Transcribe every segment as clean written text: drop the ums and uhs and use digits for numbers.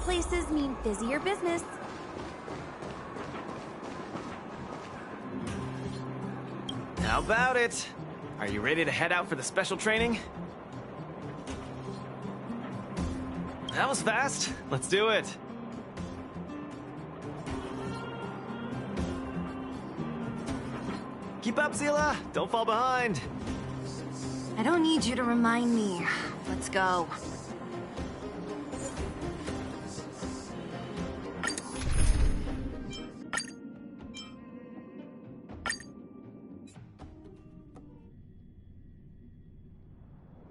places mean busier business. How about it? Are you ready to head out for the special training? That was fast. Let's do it. Keep up, Zila. Don't fall behind. I don't need you to remind me. Let's go.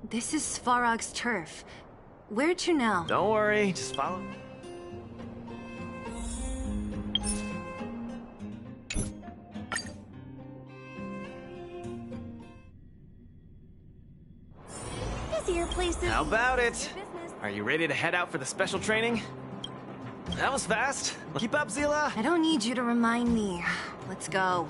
This is Svarog's turf. Where to now? Don't worry, just follow. Busier places. How about it? Business. Are you ready to head out for the special training? That was fast. Keep up, Zila. I don't need you to remind me. Let's go.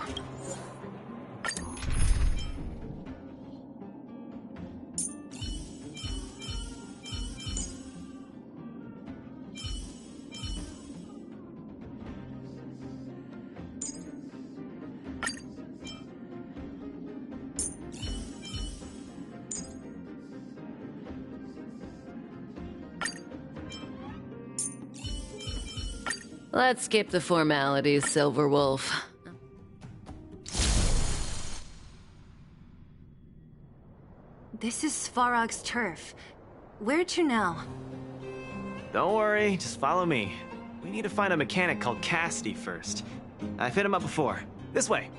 Let's skip the formalities, Silver Wolf. This is Svarog's turf. Where to now? Don't worry, just follow me. We need to find a mechanic called Cassidy first. I've hit him up before. This way.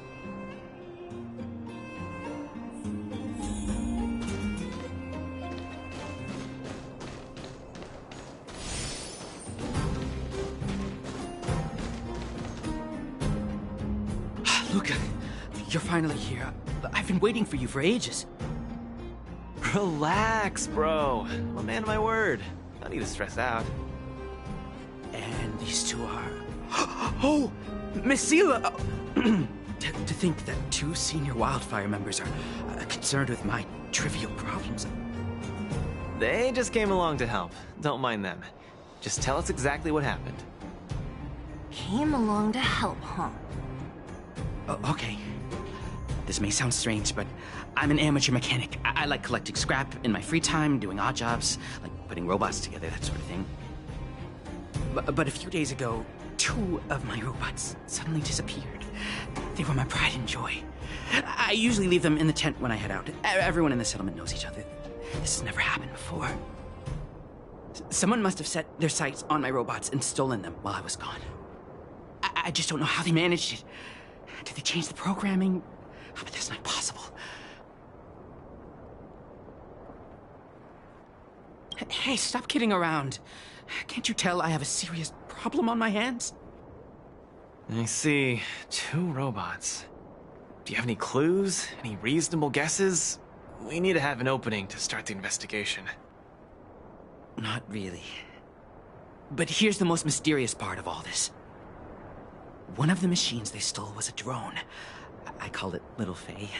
Luka, you're finally here. I've been waiting for you for ages. Relax, bro. I'm a man of my word. No need to stress out. And these two are... Oh! Miss Zila! To think that two senior wildfire members are concerned with my trivial problems. They just came along to help. Don't mind them. Just tell us exactly what happened. Came along to help, huh? Okay. This may sound strange, but I'm an amateur mechanic. I like collecting scrap in my free time, doing odd jobs, like putting robots together, that sort of thing. But a few days ago, two of my robots suddenly disappeared. They were my pride and joy. I usually leave them in the tent when I head out. Everyone in the settlement knows each other. This has never happened before. Someone must have set their sights on my robots and stolen them while I was gone. I just don't know how they managed it. Did they change the programming? Oh, but that's not possible. Hey, stop kidding around. Can't you tell I have a serious problem on my hands? I see. Two robots. Do you have any clues? Any reasonable guesses? We need to have an opening to start the investigation. Not really. But here's the most mysterious part of all this. One of the machines they stole was a drone. I call it Little Faye.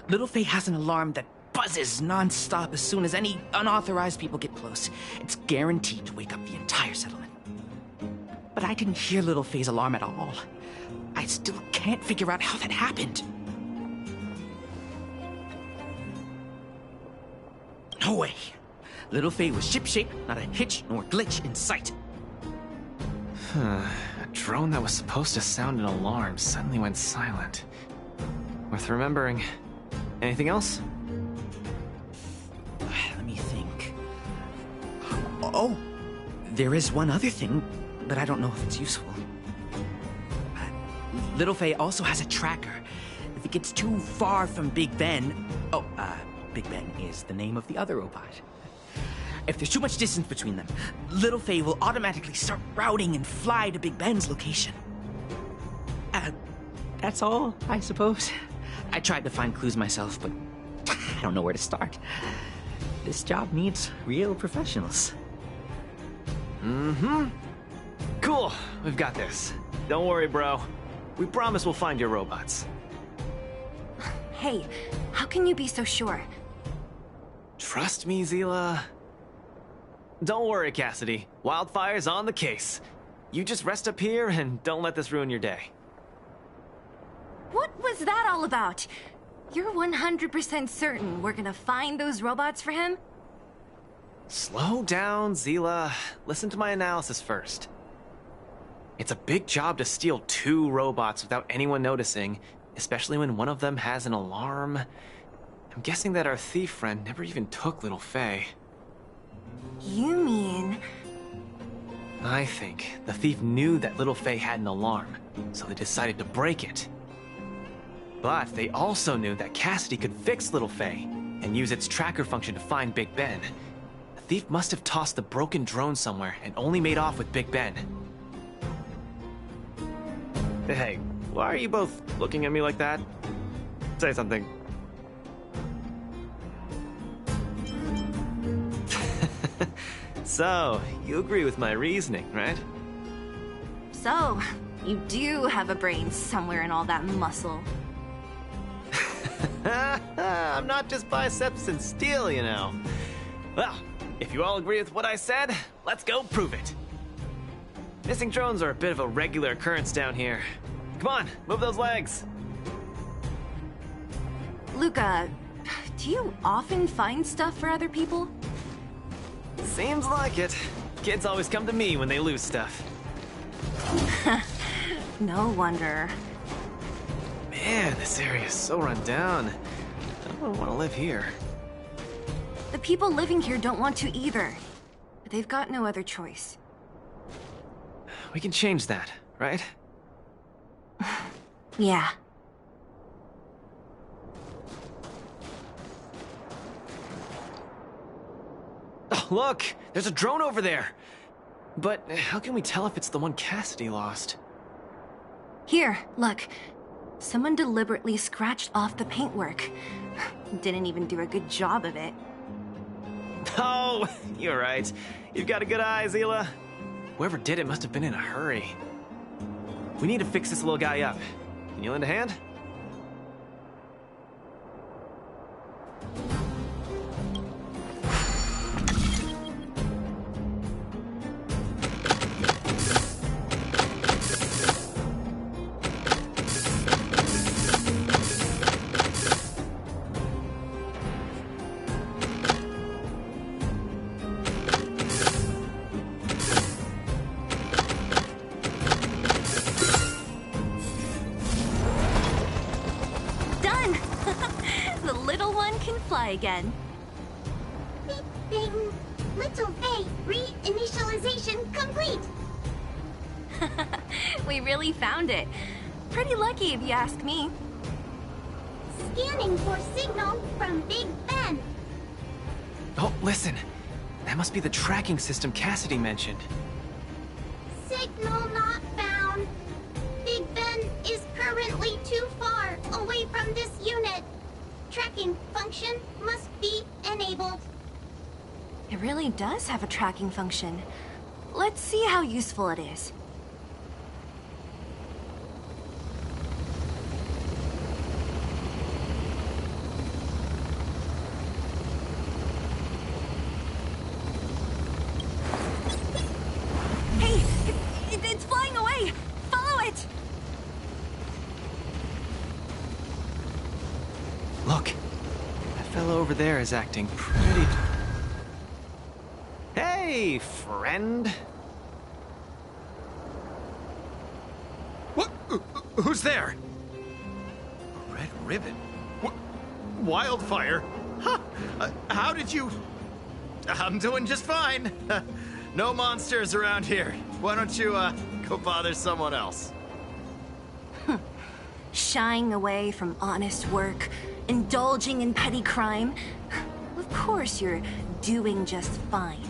Little Faye has an alarm that buzzes non-stop as soon as any unauthorized people get close. It's guaranteed to wake up the entire settlement. But I didn't hear Little Faye's alarm at all. I still can't figure out how that happened. No way. Little Faye was shipshape, not a hitch nor glitch in sight. A drone that was supposed to sound an alarm suddenly went silent. Worth remembering. Anything else? Let me think. Oh, there is one other thing, but I don't know if it's useful. Little Faye also has a tracker. If it gets too far from Big Ben... Big Ben is the name of the other robot. If there's too much distance between them, Little Faye will automatically start routing and fly to Big Ben's location. That's all, I suppose. I tried to find clues myself, but I don't know where to start. This job needs real professionals. Mm-hmm. Cool, we've got this. Don't worry, bro. We promise we'll find your robots. Hey, how can you be so sure? Trust me, Zila. Don't worry, Cassidy. Wildfire's on the case. You just rest up here and don't let this ruin your day. What was that all about? You're 100% certain we're gonna find those robots for him? Slow down, Zila. Listen to my analysis first. It's a big job to steal 2 robots without anyone noticing, especially when one of them has an alarm. I'm guessing that our thief friend never even took Little Faye. You mean... I think the thief knew that Little Faye had an alarm, so they decided to break it. But they also knew that Cassidy could fix Little Faye and use its tracker function to find Big Ben. The thief must have tossed the broken drone somewhere and only made off with Big Ben. Hey, why are you both looking at me like that? Say something. So, you agree with my reasoning, right? So, you do have a brain somewhere in all that muscle. I'm not just biceps and steel, you know. Well, if you all agree with what I said, let's go prove it. Missing drones are a bit of a regular occurrence down here. Come on, move those legs. Luka, do you often find stuff for other people? Seems like it. Kids always come to me when they lose stuff. No wonder. Man, this area is so run down. I don't want to live here. The people living here don't want to either. But they've got no other choice. We can change that, right? Yeah. Oh, look! There's a drone over there! But how can we tell if it's the one Cassidy lost? Here, look. Someone deliberately scratched off the paintwork. Didn't even do a good job of it. Oh, you're right. You've got a good eye, Zila. Whoever did it must have been in a hurry. We need to fix this little guy up. Can you lend a hand? Again. Beep, bing. Little Faye, reinitialization complete. We really found it. Pretty lucky if you ask me. Scanning for signal from Big Ben. Oh, listen. That must be the tracking system Cassidy mentioned. Signal not found. Big Ben is currently too far away from this unit. Tracking function must be enabled. It really does have a tracking function. Let's see how useful it is. Hey! It's flying away! Follow it! Look, that fellow over there is acting pretty... Hey, friend. What? Who's there? A red ribbon? What? Wildfire? Huh? How did you... I'm doing just fine. No monsters around here. Why don't you, go bother someone else? Shying away from honest work, indulging in petty crime. Of course you're doing just fine.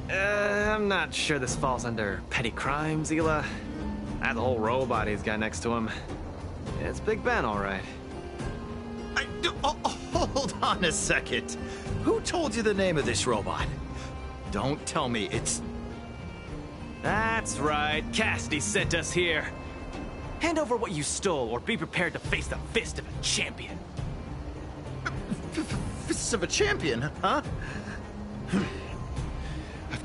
I'm not sure this falls under petty crime, Zila. That whole robot he's got next to him. It's Big Ben, all right. Hold on a second. Who told you the name of this robot? Don't tell me it's... That's right. Cassidy sent us here. Hand over what you stole, or be prepared to face the fist of a champion. Fists of a champion, huh?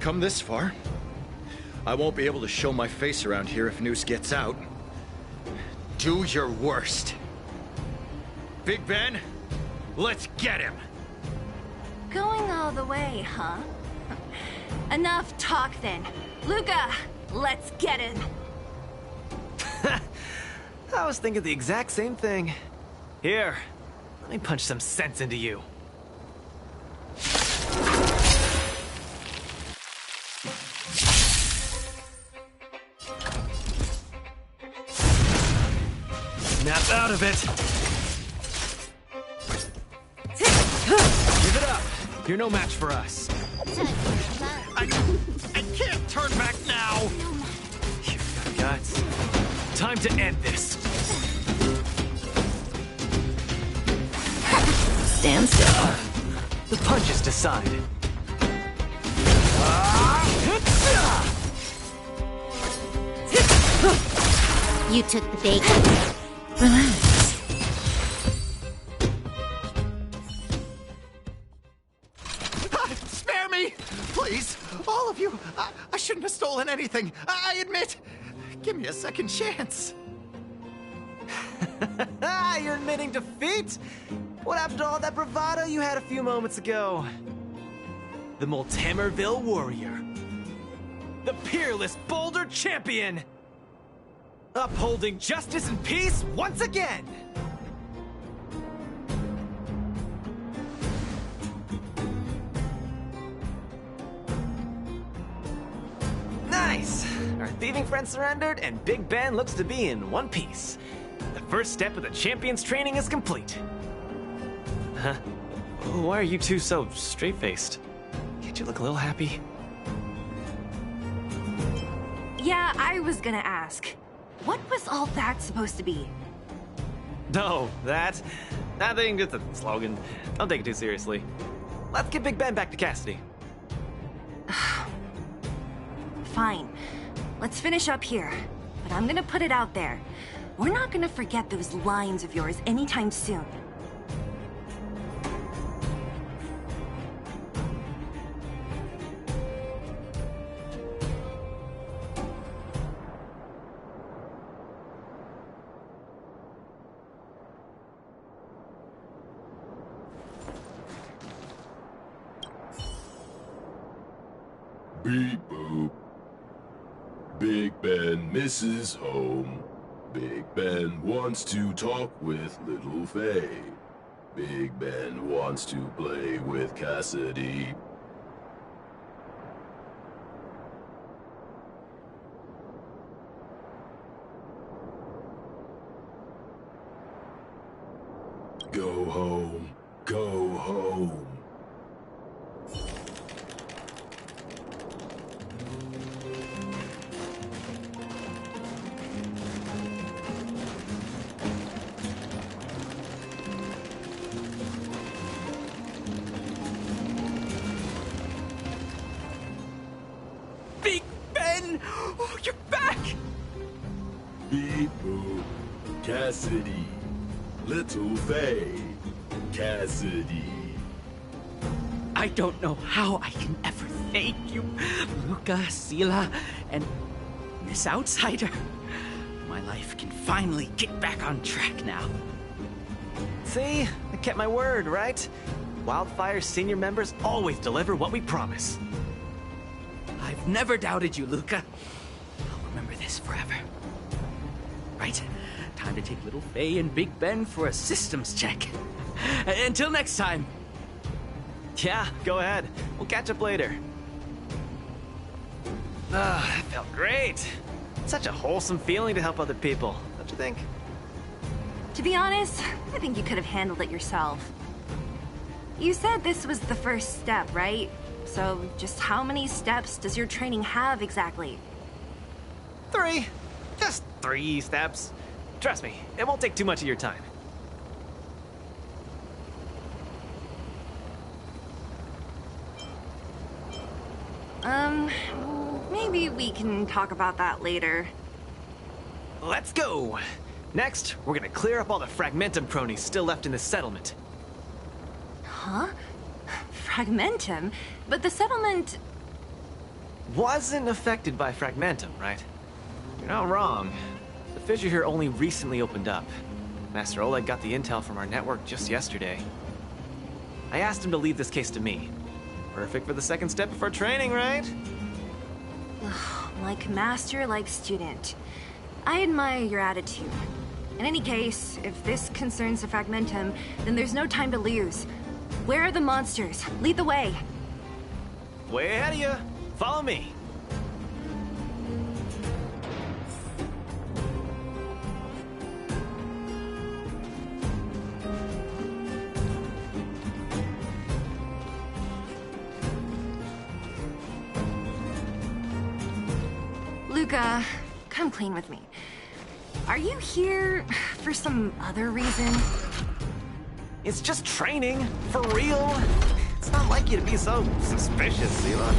come this far. I won't be able to show my face around here if news gets out. Do your worst. Big Ben, let's get him! Going all the way, huh? Enough talk then. Luka, let's get him! I was thinking the exact same thing. Here, let me punch some sense into you. Snap out of it! Give it up! You're no match for us. I can't turn back now! You've got guts. Time to end this. Stand still. The punches decide. You took the bait. Relax. Spare me! Please, all of you. I shouldn't have stolen anything. I admit. Give me a second chance. You're admitting defeat? What happened to all that bravado you had a few moments ago? The Multamerville Warrior. The peerless Boulder Champion. Upholding justice and peace once again. Nice! Our thieving friend surrendered, and Big Ben looks to be in one piece. The first step of the champion's training is complete. Huh? Why are you two so straight-faced? Can't you look a little happy? Yeah, I was gonna ask. What was all that supposed to be? No, that... Nothing, it's a slogan. Don't take it too seriously. Let's get Big Ben back to Cassidy. Fine. Let's finish up here. But I'm gonna put it out there. We're not gonna forget those lines of yours anytime soon. Beep boop. Big Ben misses home. Big Ben wants to talk with Little Faye. Big Ben wants to play with Cassidy. Go home. Go home. Big Ben! Oh, you're back! Beep boop. Cassidy. Little Faye. Cassidy. I don't know how I can ever thank you, Luka, Sela, and Miss Outsider. My life can finally get back on track now. See? I kept my word, right? Wildfire's senior members always deliver what we promise. I've never doubted you, Luka. I'll remember this forever. Right, time to take Little Faye and Big Ben for a systems check. Until next time. Yeah, go ahead. We'll catch up later. That felt great. Such a wholesome feeling to help other people, don't you think? To be honest, I think you could have handled it yourself. You said this was the first step, right? So just how many steps does your training have exactly? 3. Just 3 steps. Trust me, it won't take too much of your time. Maybe we can talk about that later. Let's go! Next, we're gonna clear up all the Fragmentum cronies still left in the settlement. Huh? Fragmentum? But the settlement... wasn't affected by Fragmentum, right? You're not wrong. The fissure here only recently opened up. Master Oleg got the intel from our network just yesterday. I asked him to leave this case to me. Perfect for the second step of our training, right? Like master, like student. I admire your attitude. In any case, if this concerns the Fragmentum, then there's no time to lose. Where are the monsters? Lead the way. Way ahead of you. Follow me. Luka, come clean with me. Are you here for some other reason? It's just training, for real. It's not like you to be so suspicious, Zila.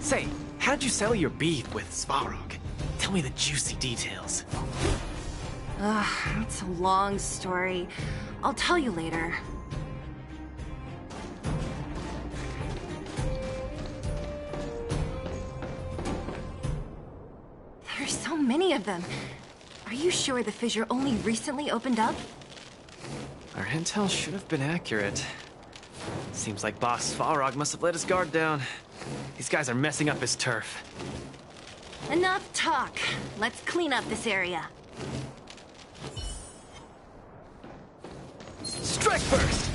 Say, how'd you settle your beef with Svarog? Tell me the juicy details. It's a long story. I'll tell you later. There's so many of them. Are you sure the fissure only recently opened up? Our intel should have been accurate. Seems like Boss Svarog must have let his guard down. These guys are messing up his turf. Enough talk. Let's clean up this area. Strike first!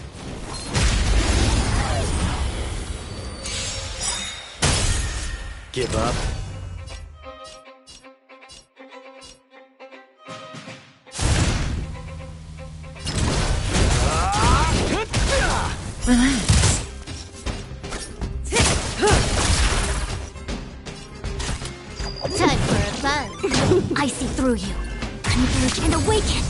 Give up? Relax. Time for a fun. I see through you. Converge and awaken.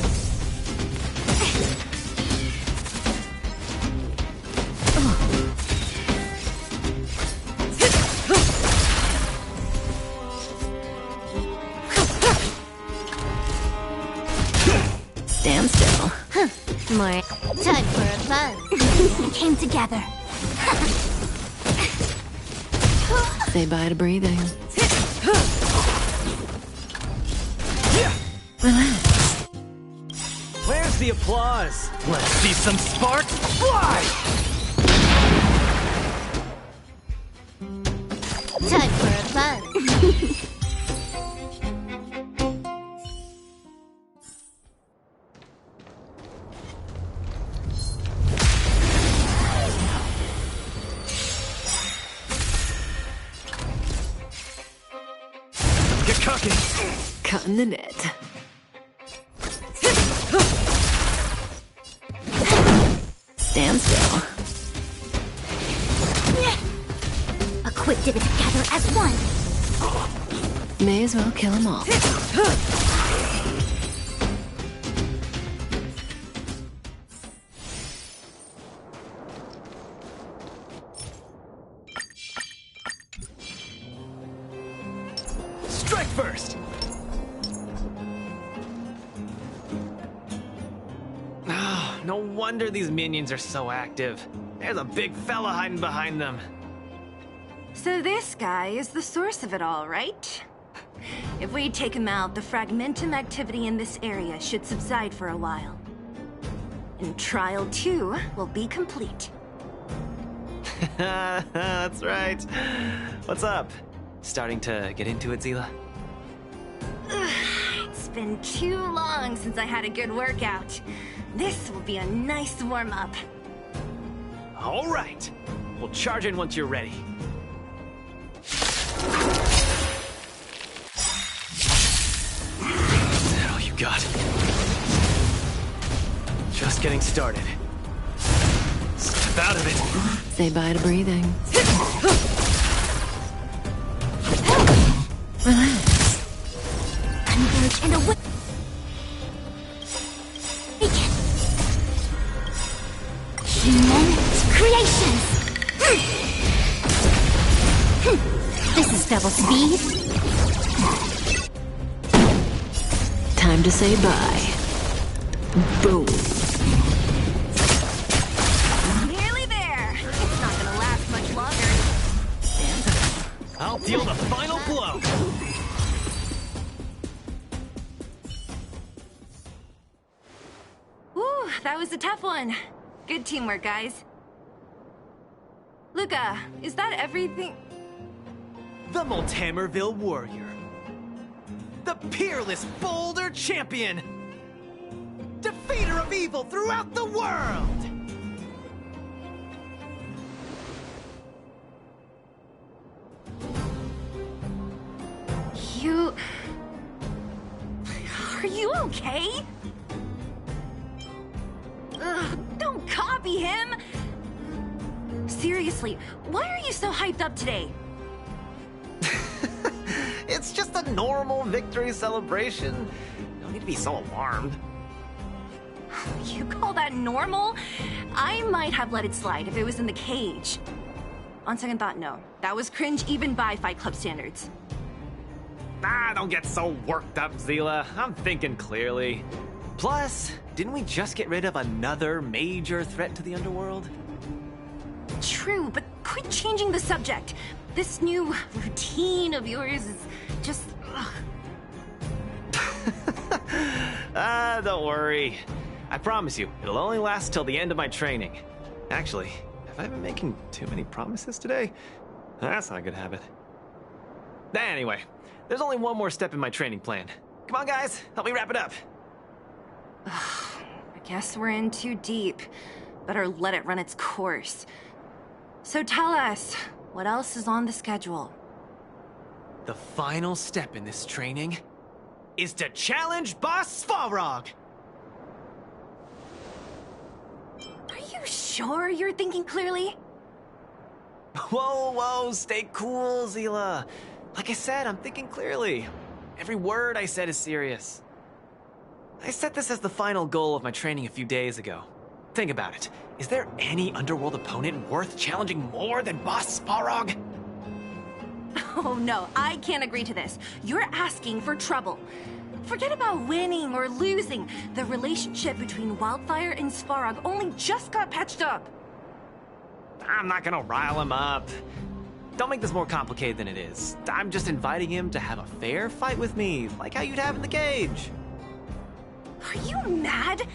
Stand still. More. Time for a fun. We came together. Say bye to breathing. Relax. Where's the applause? Let's see some sparks fly! Time for a fun. Get cooking! Cutting the net. Stand still. A quick did it together as one. May as well kill them all. Strike first! Oh, no wonder these minions are so active. There's a big fella hiding behind them. So this guy is the source of it all, right? If we take him out, the Fragmentum activity in this area should subside for a while. And Trial 2 will be complete. That's right. What's up? Starting to get into it, Zila? It's been too long since I had a good workout. This will be a nice warm-up. All right. We'll charge in once you're ready. Is that all you got? Just getting started. Step out of it. Say bye to breathing. Relax. Converge and awaken. Human creations. This is double speed. Time to say bye. Boom. Nearly there. It's not gonna last much longer. Stand up. I'll deal the final blow! Whew, that was a tough one. Good teamwork, guys. Luka, is that everything? The Multamerville Warrior. The peerless Boulder Champion! Defeater of evil throughout the world! Are you okay? Ugh, don't copy him! Seriously, why are you so hyped up today? It's just a normal victory celebration. No need to be so alarmed. You call that normal? I might have let it slide if it was in the cage. On second thought, no. That was cringe even by Fight Club standards. Ah, don't get so worked up, Zila. I'm thinking clearly. Plus, didn't we just get rid of another major threat to the underworld? True, but quit changing the subject. This new routine of yours is just... Don't worry. I promise you, it'll only last till the end of my training. Actually, have I been making too many promises today? That's not a good habit. Anyway, there's only one more step in my training plan. Come on, guys, help me wrap it up. I guess we're in too deep. Better let it run its course. So tell us, what else is on the schedule? The final step in this training is to challenge Boss Svarog! Are you sure you're thinking clearly? Whoa, stay cool, Zila. Like I said, I'm thinking clearly. Every word I said is serious. I set this as the final goal of my training a few days ago. Think about it. Is there any underworld opponent worth challenging more than Boss Svarog? Oh no, I can't agree to this. You're asking for trouble. Forget about winning or losing. The relationship between Wildfire and Svarog only just got patched up. I'm not gonna rile him up. Don't make this more complicated than it is. I'm just inviting him to have a fair fight with me, like how you'd have in the cage. Are you mad?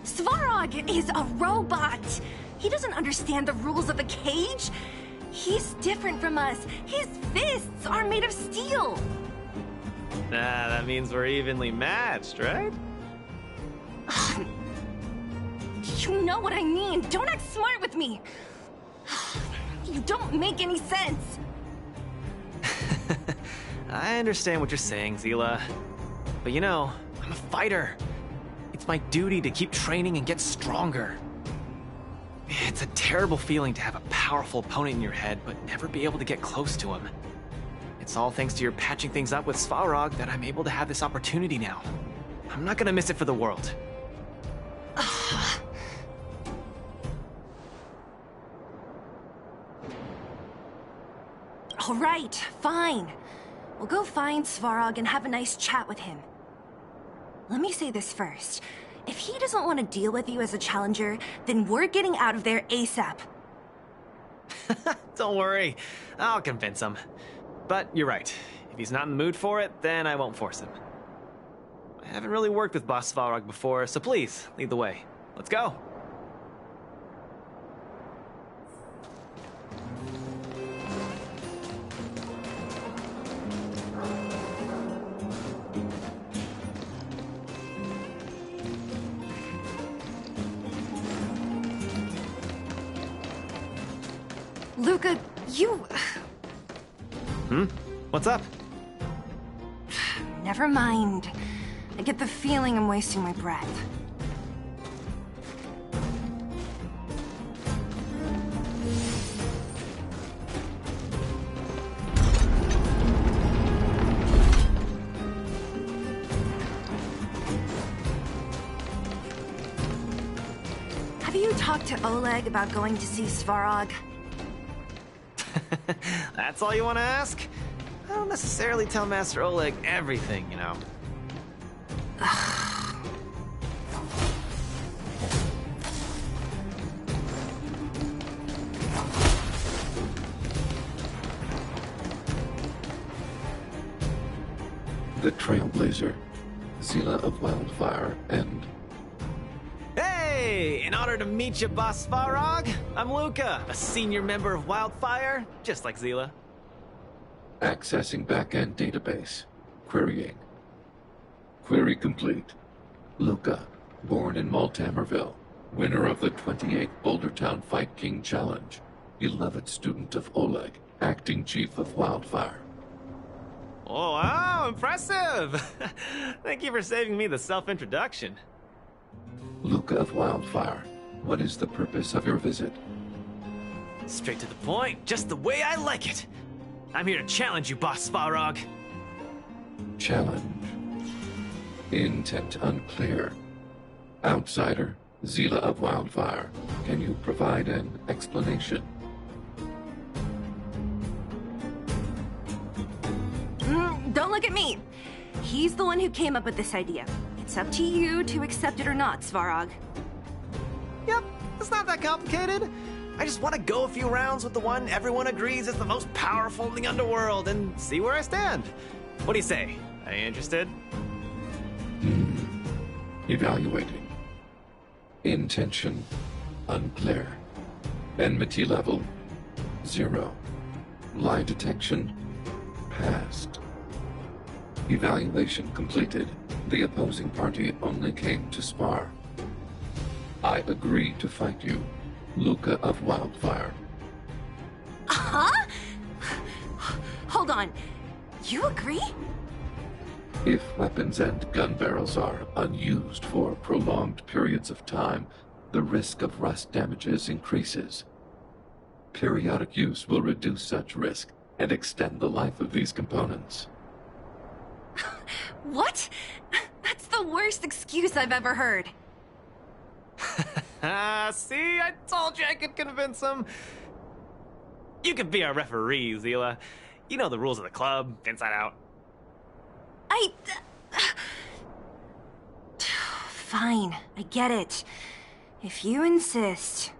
Svarog is a robot. He doesn't understand the rules of the cage. He's different from us. His fists are made of steel. That means we're evenly matched, right? You know what I mean. Don't act smart with me. You don't make any sense. I understand what you're saying, Zila. But you know, I'm a fighter. It's my duty to keep training and get stronger. It's a terrible feeling to have a powerful opponent in your head, but never be able to get close to him. It's all thanks to your patching things up with Svarog that I'm able to have this opportunity now. I'm not gonna miss it for the world. All right, fine. We'll go find Svarog and have a nice chat with him. Let me say this first. If he doesn't want to deal with you as a challenger, then we're getting out of there ASAP. Don't worry, I'll convince him. But you're right. If he's not in the mood for it, then I won't force him. I haven't really worked with Boss Svarog before, so please, lead the way. Let's go. Luka, you... What's up? Never mind. I get the feeling I'm wasting my breath. Have you talked to Oleg about going to see Svarog? That's all you want to ask? I don't necessarily tell Master Oleg everything, you know. the Trailblazer, Zila of Wildfire, and... Hey! In honor to meet you, Boss Svarog, I'm Luka, a senior member of Wildfire, just like Zila. Accessing backend database. Querying. Query complete. Luka, born in Maltamerville, winner of the 28th Bouldertown Fight King Challenge, beloved student of Oleg, acting chief of Wildfire. Oh, wow, impressive! Thank you for saving me the self-introduction. Luka of Wildfire, what is the purpose of your visit? Straight to the point, just the way I like it. I'm here to challenge you, Boss Svarog. Challenge. Intent unclear. Outsider, Zila of Wildfire, can you provide an explanation? Don't look at me. He's the one who came up with this idea. It's up to you to accept it or not, Svarog. Yep, it's not that complicated. I just want to go a few rounds with the one everyone agrees is the most powerful in the underworld and see where I stand. What do you say? Are you interested? Evaluating. Intention unclear. Enmity level 0. Lie detection passed. Evaluation completed. The opposing party only came to spar. I agree to fight you, Luka of Wildfire. Huh? Hold on. You agree? If weapons and gun barrels are unused for prolonged periods of time, the risk of rust damages increases. Periodic use will reduce such risk and extend the life of these components. What? That's the worst excuse I've ever heard. See, I told you I could convince him. You could be our referee, Zila. You know the rules of the club, inside out. Fine, I get it. If you insist.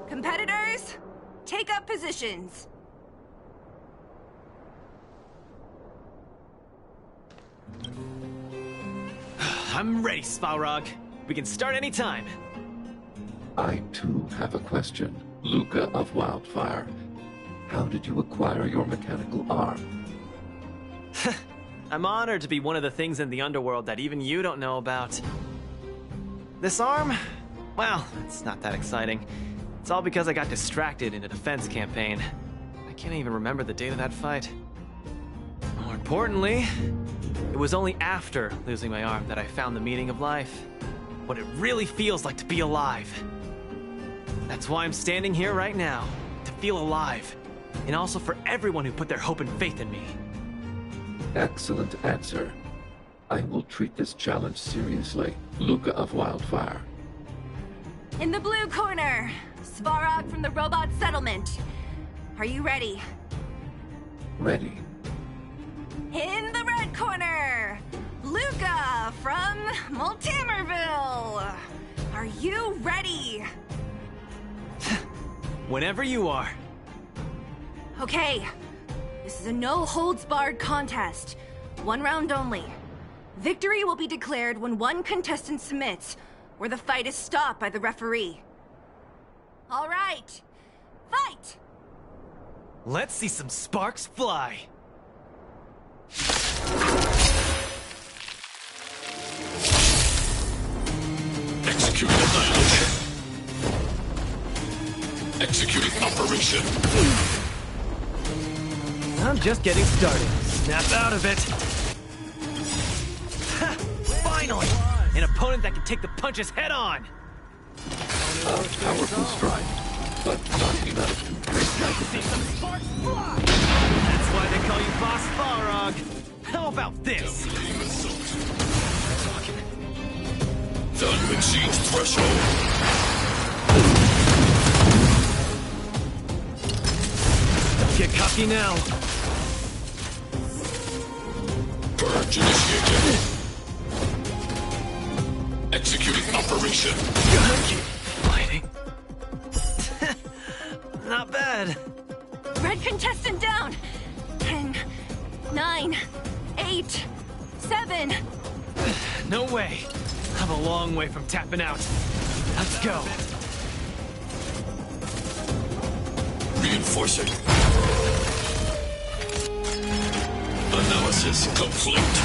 Competitors, take up positions. I'm ready, Svarog. We can start any time. I too have a question, Luka of Wildfire. How did you acquire your mechanical arm? I'm honored to be one of the things in the underworld that even you don't know about. This arm? Well, it's not that exciting. It's all because I got distracted in a defense campaign. I can't even remember the date of that fight. More importantly, it was only after losing my arm that I found the meaning of life. What it really feels like to be alive. That's why I'm standing here right now, to feel alive. And also for everyone who put their hope and faith in me. Excellent answer. I will treat this challenge seriously, Luka of Wildfire. In the blue corner, Svarog from the robot settlement. Are you ready? Ready. In the red corner, Luka from Maltamerville. Are you ready? Whenever you are. Okay. This is a no-holds-barred contest. 1 round only. Victory will be declared when one contestant submits, or the fight is stopped by the referee. All right. Fight! Let's see some sparks fly. Execute annihilation. Executing operation. I'm just getting started. Snap out of it. Ha! Finally! An opponent that can take the punches head on. A powerful strike, but not enough to break down the defense. That's why they call you Boss Balrog. How about this? Value exceeds threshold. Don't get cocky now. Purge initiated. Executing operation. Keep fighting. Not bad. Red contestant down. 10, 9, 8, 7. No way. I'm a long way from tapping out. Let's go. Reinforcing. Analysis complete.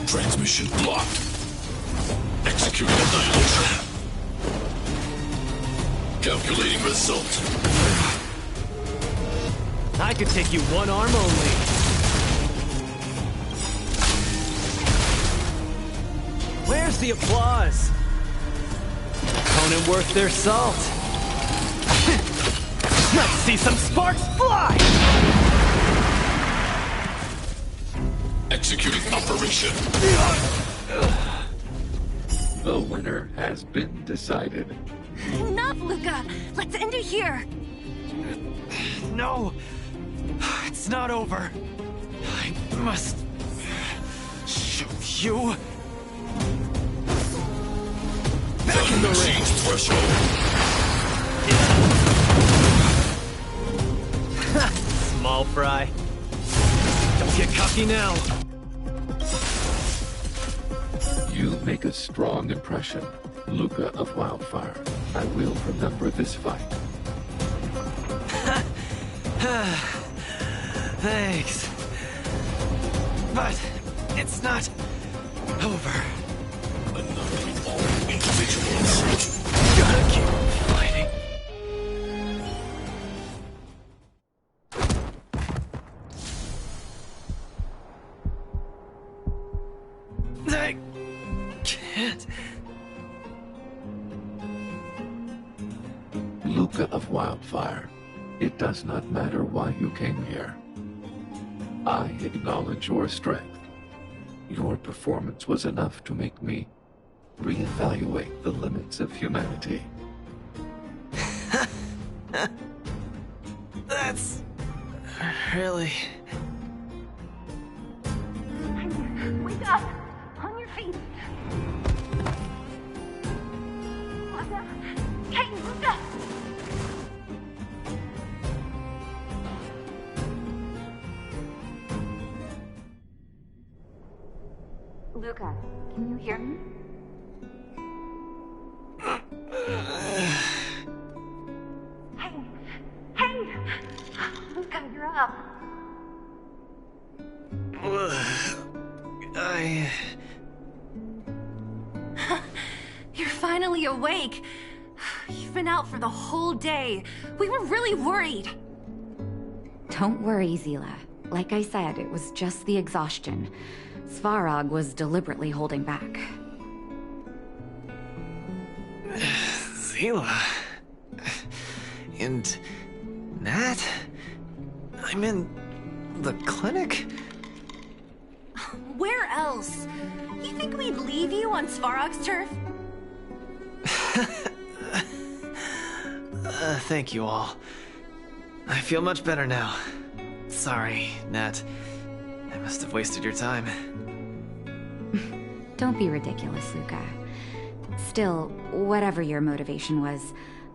Transmission blocked. Executing annihilation. Calculating result. I could take you one arm only. Where's the applause? Opponent worth their salt. Let's see some sparks fly! Executing operation. The winner has been decided. Enough, Luka! Let's end it here! No! It's not over. I must show you. Back in the ring. Threshold. Small fry. Don't get cocky now. You make a strong impression, Luka of Wildfire. I will remember this fight. Thanks. But it's not over. Annihilating all individuals. Gotta keep fighting. I can't. Luka of Wildfire, it does not matter why you came here. I acknowledge your strength. Your performance was enough to make me reevaluate the limits of humanity. That's really... Wake up! On your feet! Luka! Hey, Luka! Luka, can you hear me? Hey! Luka, you're up! You're finally awake! You've been out for the whole day. We were really worried. Don't worry, Zila. Like I said, it was just the exhaustion. Svarog was deliberately holding back. Zila... And... Nat? I'm in... the clinic? Where else? You think we'd leave you on Svarog's turf? Thank you all. I feel much better now. Sorry, Nat. I must have wasted your time. Don't be ridiculous, Luka. Still, whatever your motivation was,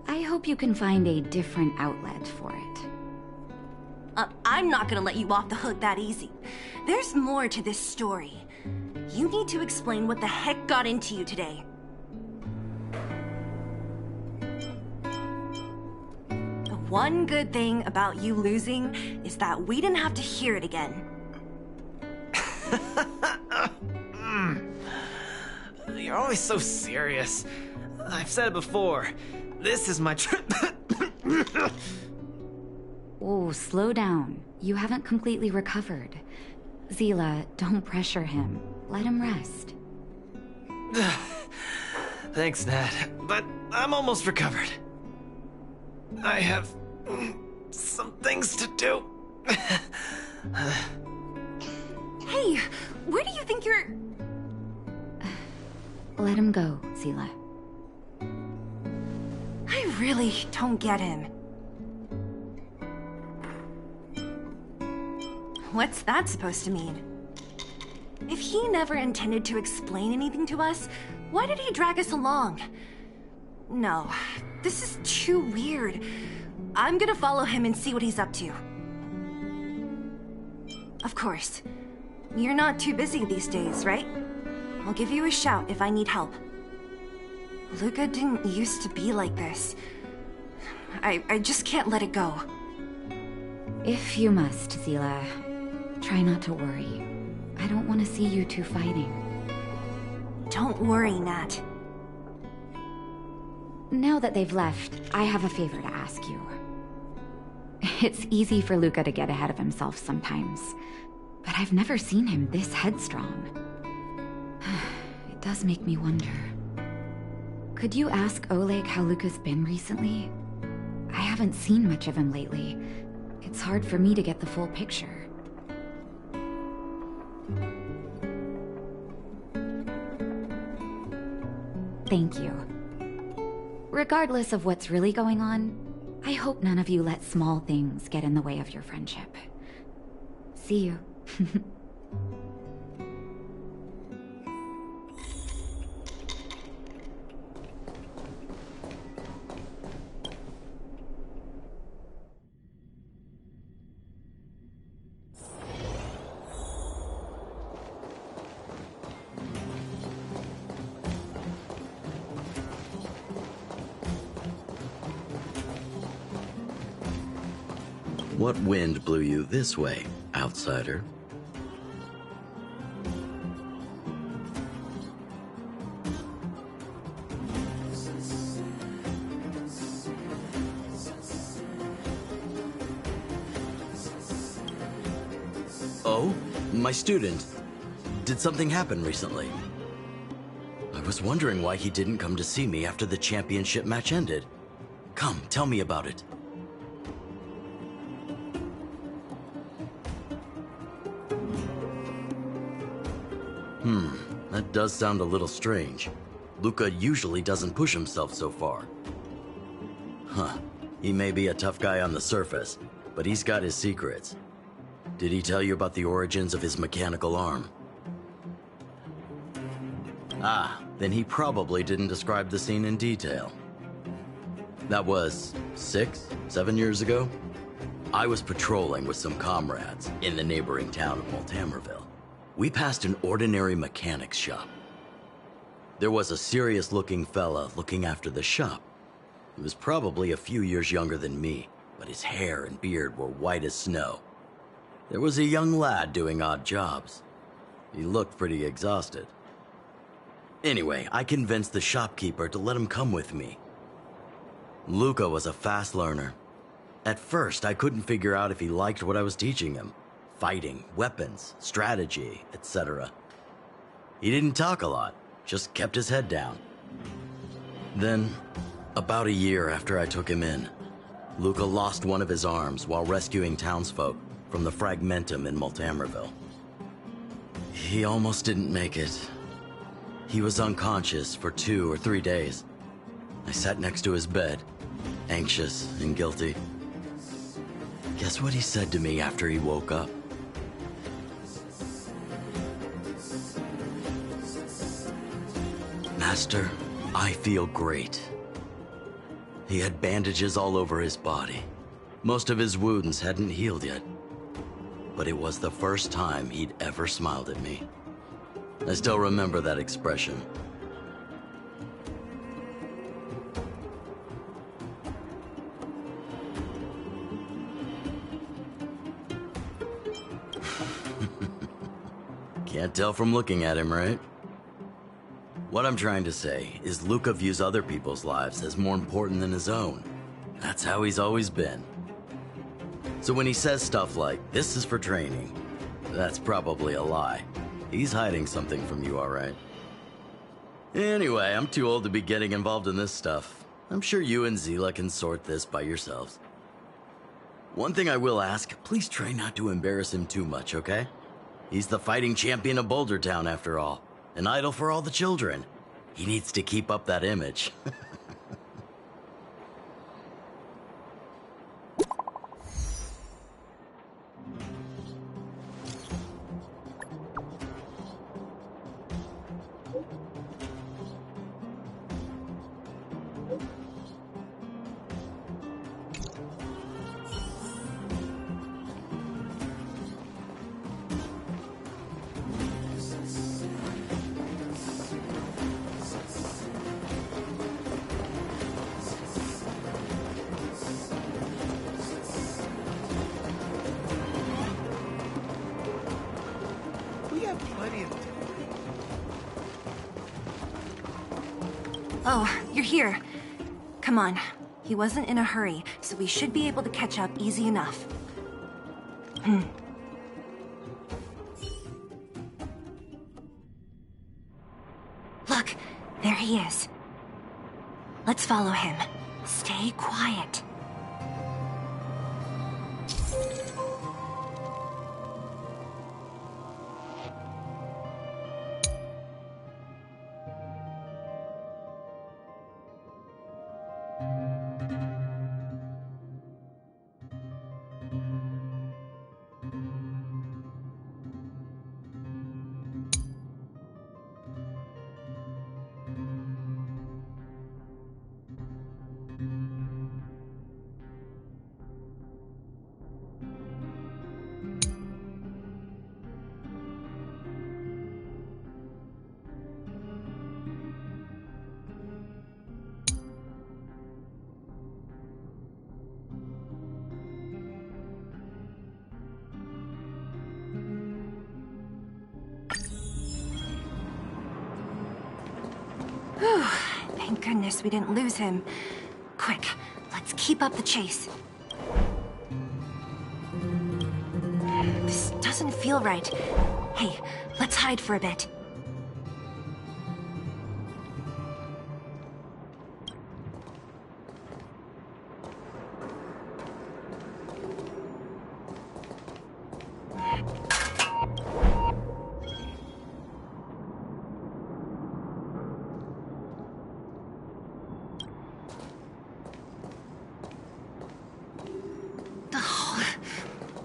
I hope you can find a different outlet for it. I'm not gonna let you off the hook that easy. There's more to this story. You need to explain what the heck got into you today. The one good thing about you losing is that we didn't have to hear it again. You're always so serious. I've said it before. This is my trip. Oh, slow down. You haven't completely recovered. Zila, don't pressure him. Let him rest. Thanks, Nat, but I'm almost recovered. I have some things to do. Hey, where do you think you're... Let him go, Zila. I really don't get him. What's that supposed to mean? If he never intended to explain anything to us, why did he drag us along? No, this is too weird. I'm gonna follow him and see what he's up to. Of course. You're not too busy these days, right? I'll give you a shout if I need help. Luka didn't used to be like this. I just can't let it go. If you must, Zila, try not to worry. I don't want to see you two fighting. Don't worry, Nat. Now that they've left, I have a favor to ask you. It's easy for Luka to get ahead of himself sometimes, but I've never seen him this headstrong. It does make me wonder. Could you ask Oleg how Luka's been recently? I haven't seen much of him lately. It's hard for me to get the full picture. Thank you. Regardless of what's really going on, I hope none of you let small things get in the way of your friendship. See you. What wind blew you this way, outsider? Oh, my student. Did something happen recently? I was wondering why he didn't come to see me after the championship match ended. Come, tell me about it. That does sound a little strange. Luka usually doesn't push himself so far. Huh. He may be a tough guy on the surface, but he's got his secrets. Did he tell you about the origins of his mechanical arm? Ah, then he probably didn't describe the scene in detail. That was 6, 7 years ago? I was patrolling with some comrades in the neighboring town of Multamerville. We passed an ordinary mechanic's shop. There was a serious-looking fella looking after the shop. He was probably a few years younger than me, but his hair and beard were white as snow. There was a young lad doing odd jobs. He looked pretty exhausted. Anyway, I convinced the shopkeeper to let him come with me. Luka was a fast learner. At first, I couldn't figure out if he liked what I was teaching him. Fighting, weapons, strategy, etc. He didn't talk a lot, just kept his head down. Then, about a year after I took him in, Luka lost one of his arms while rescuing townsfolk from the Fragmentum in Multamerville. He almost didn't make it. He was unconscious for 2 or 3 days. I sat next to his bed, anxious and guilty. Guess what he said to me after he woke up? Master, I feel great. He had bandages all over his body. Most of his wounds hadn't healed yet. But it was the first time he'd ever smiled at me. I still remember that expression. Can't tell from looking at him, right? What I'm trying to say is Luka views other people's lives as more important than his own. That's how he's always been. So when he says stuff like, "This is for training," that's probably a lie. He's hiding something from you, all right? Anyway, I'm too old to be getting involved in this stuff. I'm sure you and Zila can sort this by yourselves. One thing I will ask, please try not to embarrass him too much, okay? He's the fighting champion of Boulder Town, after all. An idol for all the children. He needs to keep up that image. plenty of... Oh, you're here. Come on. He wasn't in a hurry, so we should be able to catch up easy enough. Look, there he is. Let's follow him. Stay quiet. Whew, thank goodness we didn't lose him. Quick, let's keep up the chase. This doesn't feel right. Hey, let's hide for a bit.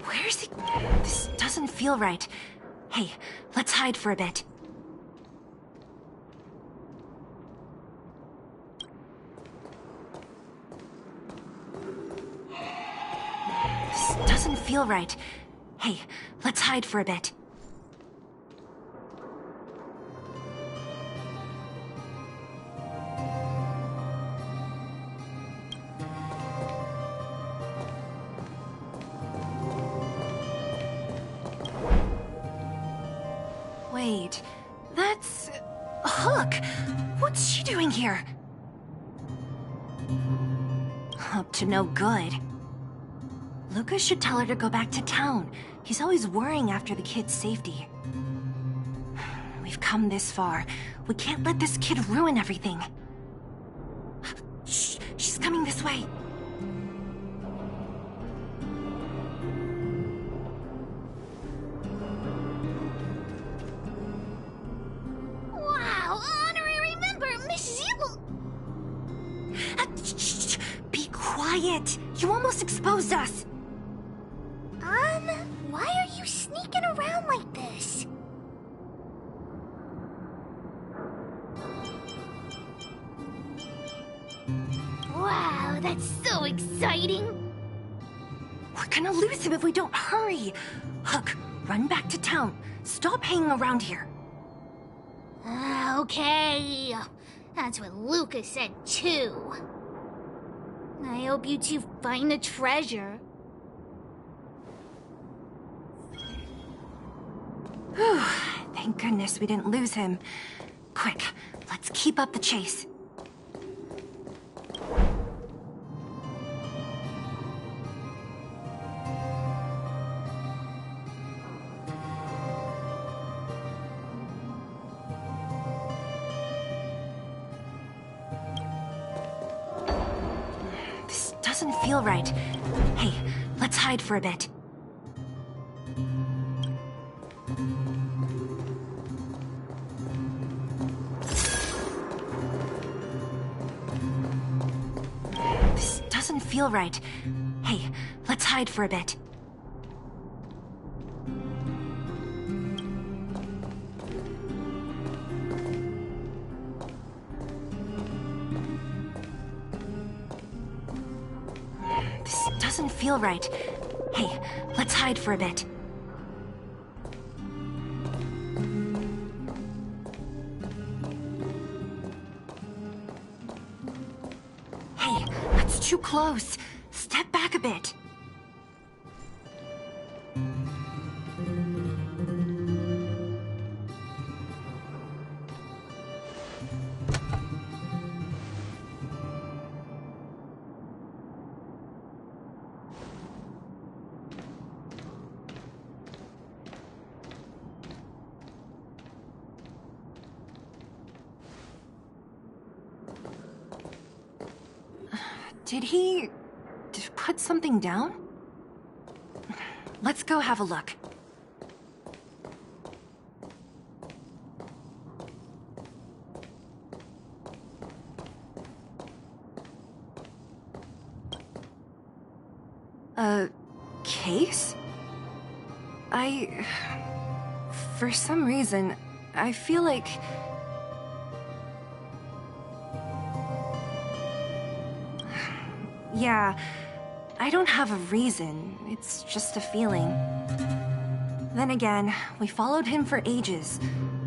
Where's he? This doesn't feel right. Hey, let's hide for a bit. This doesn't feel right. Hey, let's hide for a bit. Wait, that's... Hook! What's she doing here? Up to no good. Luka should tell her to go back to town. He's always worrying after the kid's safety. We've come this far. We can't let this kid ruin everything. Shh! She's coming this way. Wow, honorary member, Miss Zibble. Shh! Be quiet! You almost exposed us! Why are you sneaking around like this? Wow, that's so exciting! We're gonna lose him if we don't hurry! Hook, run back to town. Stop hanging around here. Okay. That's what Luka said too. I hope you two find the treasure. Whew, thank goodness we didn't lose him. Quick, let's keep up the chase. This doesn't feel right. Hey, let's hide for a bit. This doesn't feel right. Hey, let's hide for a bit. This doesn't feel right. Hey, let's hide for a bit. Hey, that's too close. Step back a bit. Did he put something down? Let's go have a look. A case? For some reason, I feel like... Yeah, I don't have a reason. It's just a feeling. Then again, we followed him for ages.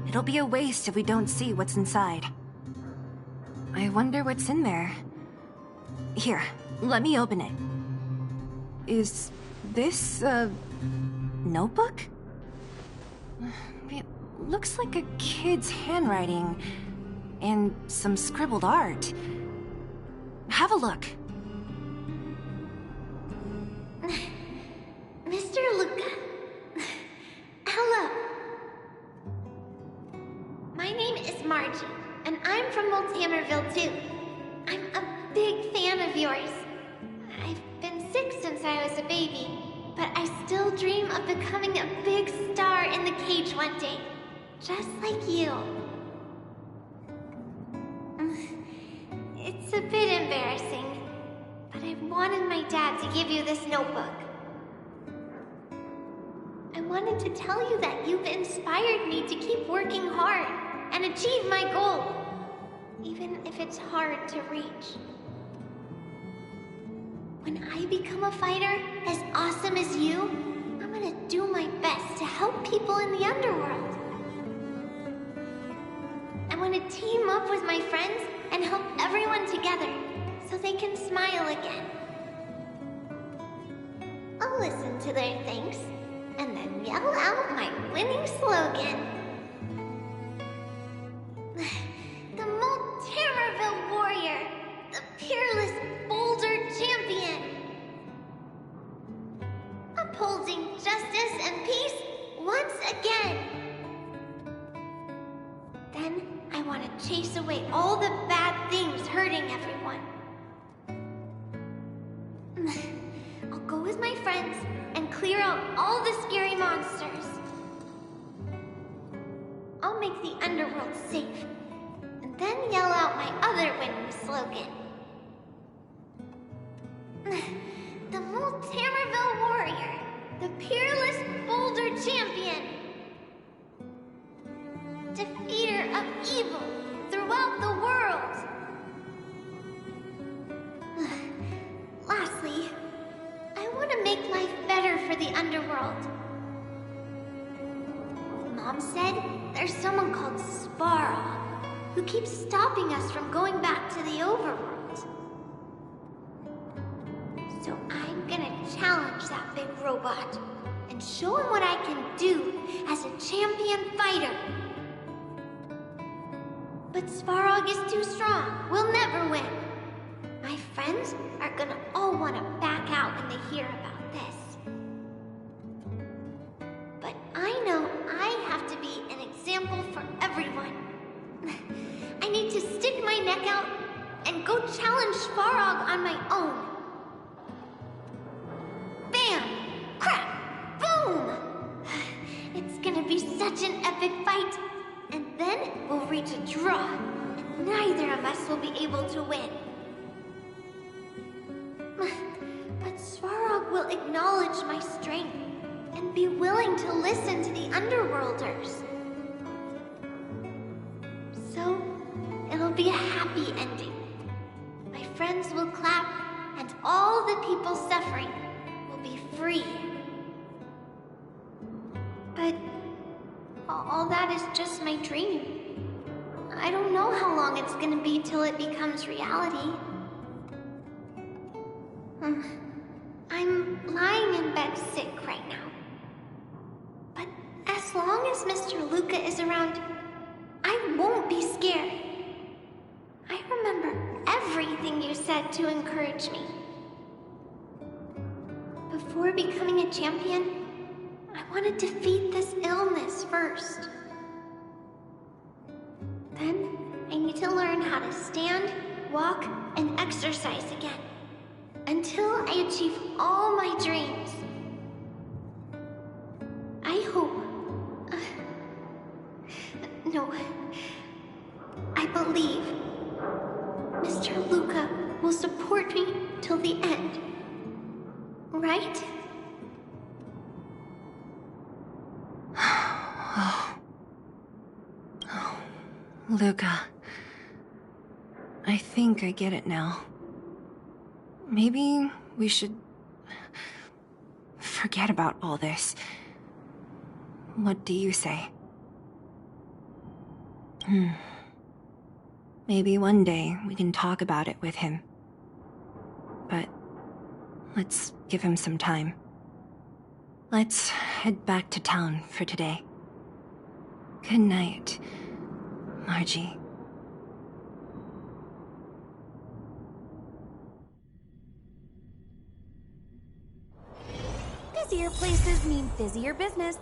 It'll be a waste if we don't see what's inside. I wonder what's in there. Here, let me open it. Is this a notebook? It looks like a kid's handwriting and some scribbled art. Have a look. Mr. Luka. Hello. My name is Margie, and I'm from Multamerville too. I'm a big fan of yours. I've been sick since I was a baby, but I still dream of becoming a big star in the cage one day, just like you. It's a bit embarrassing, but I wanted my dad to give you this notebook. I wanted to tell you that you've inspired me to keep working hard and achieve my goal, even if it's hard to reach. When I become a fighter as awesome as you, I'm gonna do my best to help people in the underworld. I want to team up with my friends and help everyone together so they can smile again. I'll listen to their thanks and then yell out my winning slogan. The Multamerville Warrior, the peerless Boulder Champion. Upholding justice and peace once again. Then I want to chase away all the bad things hurting everyone. I'll go with my friends and clear out all the scary monsters. I'll make the underworld safe, and then yell out my other winning slogan. The Multamerville Warrior, the peerless Boulder Champion. Defeater of evil throughout the world. Lastly, I want to make life better for the underworld. Mom said there's someone called Sparrow who keeps stopping us from going back to the overworld. So I'm gonna challenge that big robot and show him what I can do as a champion fighter. But Svarog is too strong. We'll never win. My friends are gonna all want to back out when they hear about this. But I know I have to be an example for everyone. I need to stick my neck out and go challenge Svarog on my own. Bam! Crap! Boom! It's gonna be such an epic fight. And then we'll reach a draw, and neither of us will be able to win. But Svarog will acknowledge my strength and be willing to listen to the Underworlders. So, it'll be a happy ending. My friends will clap, and all the people suffering will be free. But all that is just my dream. I don't know how long it's gonna be till it becomes reality. I'm lying in bed sick right now. But as long as Mr. Luka is around, I won't be scared. I remember everything you said to encourage me. Before becoming a champion, I want to defeat this illness first. Then, I need to learn how to stand, walk, and exercise again. until I achieve all my dreams. I hope... no. I believe Mr. Luka will support me till the end. Right? Luka. I think I get it now. Maybe we should forget about all this. What do you say? Maybe one day we can talk about it with him. But let's give him some time. Let's head back to town for today. Good night, Margie. Busier places mean busier business.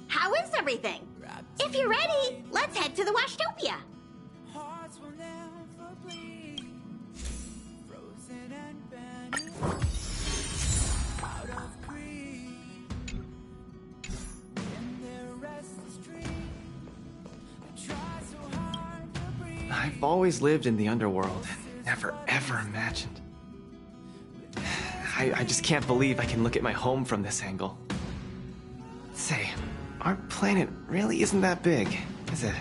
How is everything? If you're ready, let's head to the Washtopia. I've always lived in the underworld and never ever imagined. I just can't believe I can look at my home from this angle. Say, our planet really isn't that big, is it?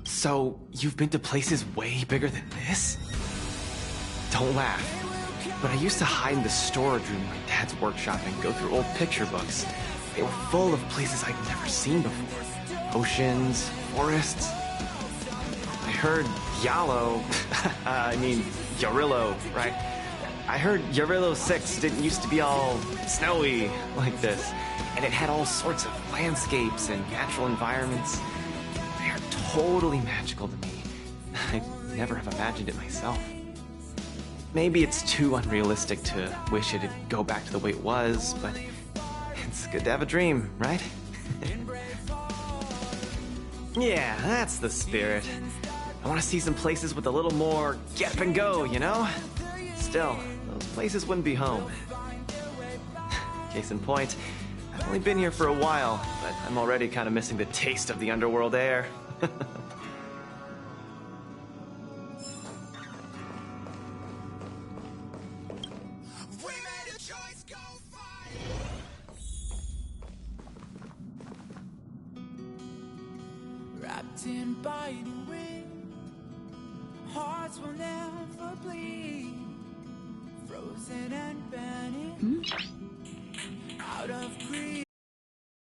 So, you've been to places way bigger than this? Don't laugh, but I used to hide in the storage room in my dad's workshop and go through old picture books. They were full of places I'd never seen before. Oceans, forests. I heard Yarillo, right? I heard Yarillo 6 didn't used to be all snowy like this, and it had all sorts of landscapes and natural environments. They are totally magical to me. I never have imagined it myself. Maybe it's too unrealistic to wish it'd go back to the way it was, but it's good to have a dream, right? Yeah, that's the spirit. I want to see some places with a little more get up and go, you know? Still, those places wouldn't be home. Case in point, I've only been here for a while, but I'm already kind of missing the taste of the underworld air. Wrapped in biting wind, hearts will never bleed. Frozen and burning out of greed.